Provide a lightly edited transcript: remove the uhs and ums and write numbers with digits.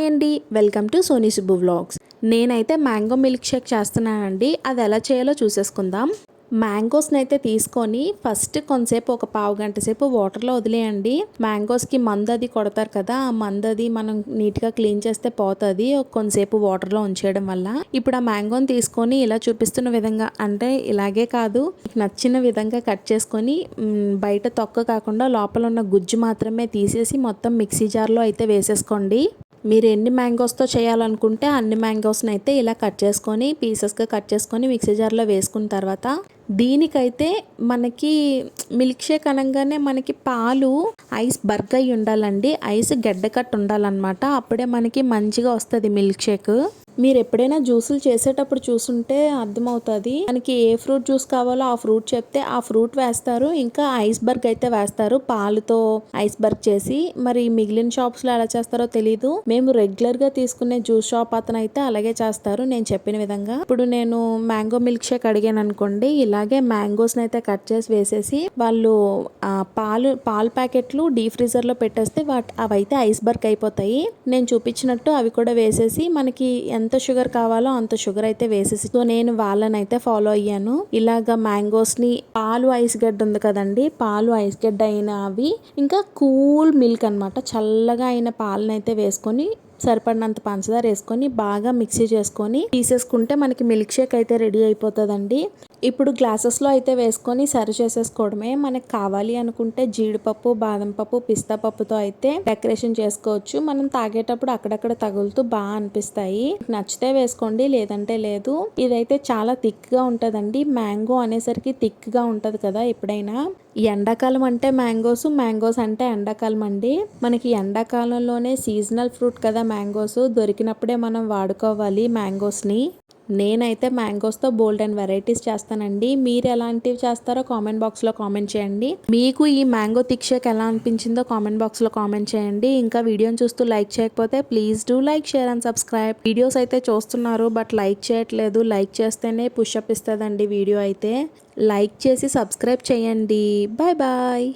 అండి, welcome to Soni Subbu vlogs. నేనైతే mango milk shake చేస్తున్నానండి. అది ఎలా చేయాలో చూసేసుకుందాం. మ్యాంగోస్ని అయితే తీసుకొని ఫస్ట్ కొంతసేపు ఒక పావు గంట సేపు వాటర్లో వదిలేయండి. మ్యాంగోస్కి మందు అది కొడతారు కదా, ఆ మందు అది మనం నీట్గా క్లీన్ చేస్తే పోతుంది కొంతసేపు వాటర్లో ఉంచేయడం వల్ల. ఇప్పుడు ఆ మ్యాంగోని తీసుకొని ఇలా చూపిస్తున్న విధంగా, అంటే ఇలాగే కాదు, నచ్చిన విధంగా కట్ చేసుకొని బయట తొక్క కాకుండా లోపల ఉన్న గుజ్జు మాత్రమే తీసేసి మొత్తం మిక్సీ జార్లో అయితే వేసేసుకోండి. మీరు ఎన్ని మ్యాంగోస్తో చేయాలనుకుంటే అన్ని మ్యాంగోస్ని అయితే ఇలా కట్ చేసుకొని పీసెస్గా కట్ చేసుకొని మిక్సీ జార్లో వేసుకున్న తర్వాత, దీనికైతే మనకి మిల్క్ షేక్ అనగానే మనకి పాలు ఐస్ బర్గ్ అయి ఉండాలండి, ఐస్ గడ్డకట్టు ఉండాలన్నమాట. అప్పుడే మనకి మంచిగా వస్తుంది మిల్క్ షేక్. మీరు ఎప్పుడైనా జ్యూసులు చేసేటప్పుడు చూసుంటే అర్థమవుతుంది. మనకి ఏ ఫ్రూట్ జ్యూస్ కావాలో ఆ ఫ్రూట్ చెప్తే ఆ ఫ్రూట్ వేస్తారు, ఇంకా ఐస్ బర్గ్ అయితే వేస్తారు పాలుతో ఐస్ బర్గ్ చేసి. మరి మిగిలిన షాప్స్లో ఎలా చేస్తారో తెలీదు. మేము రెగ్యులర్గా తీసుకునే జ్యూస్ షాప్ అతను అయితే అలాగే చేస్తారు నేను చెప్పిన విధంగా. ఇప్పుడు నేను మ్యాంగో మిల్క్ షేక్ అడిగాను అనుకోండి, ఇలాగే మ్యాంగోస్ని అయితే కట్ చేసి వేసేసి వాళ్ళు పాల ప్యాకెట్లు డీప్ ఫ్రీజర్లో పెట్టేస్తే అవైతే ఐస్ బర్గ్ అయిపోతాయి. నేను చూపించినట్టు అవి కూడా వేసేసి మనకి ఎంత షుగర్ కావాలో అంత షుగర్ అయితే వేసేసి, సో నేను వాళ్ళని అయితే ఫాలో అయ్యాను. ఇలాగా మ్యాంగోస్ ని పాలు ఐస్ గడ్డ ఉంది కదండి, పాలు ఐస్ గడ్డ అయిన అవి ఇంకా కూల్ మిల్క్ అనమాట, చల్లగా అయిన పాలను అయితే వేసుకొని సరిపడినంత పంచదార వేసుకొని బాగా మిక్సీ చేసుకొని తీసేసుకుంటే మనకి మిల్క్ షేక్ అయితే రెడీ అయిపోతుందండి. ఇప్పుడు గ్లాసెస్లో అయితే వేసుకొని సర్వ్ చేసేసుకోవడమే. మనకి కావాలి అనుకుంటే జీడిపప్పు, బాదం పప్పు, పిస్తా పప్పుతో అయితే డెకరేషన్ చేసుకోవచ్చు. మనం తాగేటప్పుడు అక్కడక్కడ తగులుతూ బాగా అనిపిస్తాయి. నచ్చితే వేసుకోండి, లేదంటే లేదు. ఇదైతే చాలా థిక్గా ఉంటుందండి. మ్యాంగో అనేసరికి థిక్గా ఉంటుంది కదా ఎప్పుడైనా. ఎండాకాలం అంటే మ్యాంగోస్ అంటే ఎండాకాలం అండి. మనకి ఎండాకాలంలోనే సీజనల్ ఫ్రూట్ కదా మ్యాంగోస్, దొరికినప్పుడే మనం వాడుకోవాలి మ్యాంగోస్ని. నేనైతే మ్యాంగోస్తో బోల్డ్ అండ్ వెరైటీస్ చేస్తానండి. మీరు ఎలాంటివి చేస్తారో కామెంట్ బాక్స్లో కామెంట్ చేయండి. మీకు ఈ మ్యాంగో థిక్ షేక్ ఎలా అనిపించిందో కామెంట్ బాక్స్లో కామెంట్ చేయండి. ఇంకా వీడియోని చూస్తూ లైక్ చేయకపోతే please do like, share and subscribe. Videos అయితే చూస్తున్నారు బట్ లైక్ చేయట్లేదు. లైక్ చేస్తేనే పుష్ అప్ ఇస్తుందండి వీడియో అయితే. లైక్ చేసి సబ్స్క్రైబ్ చేయండి. Bye bye.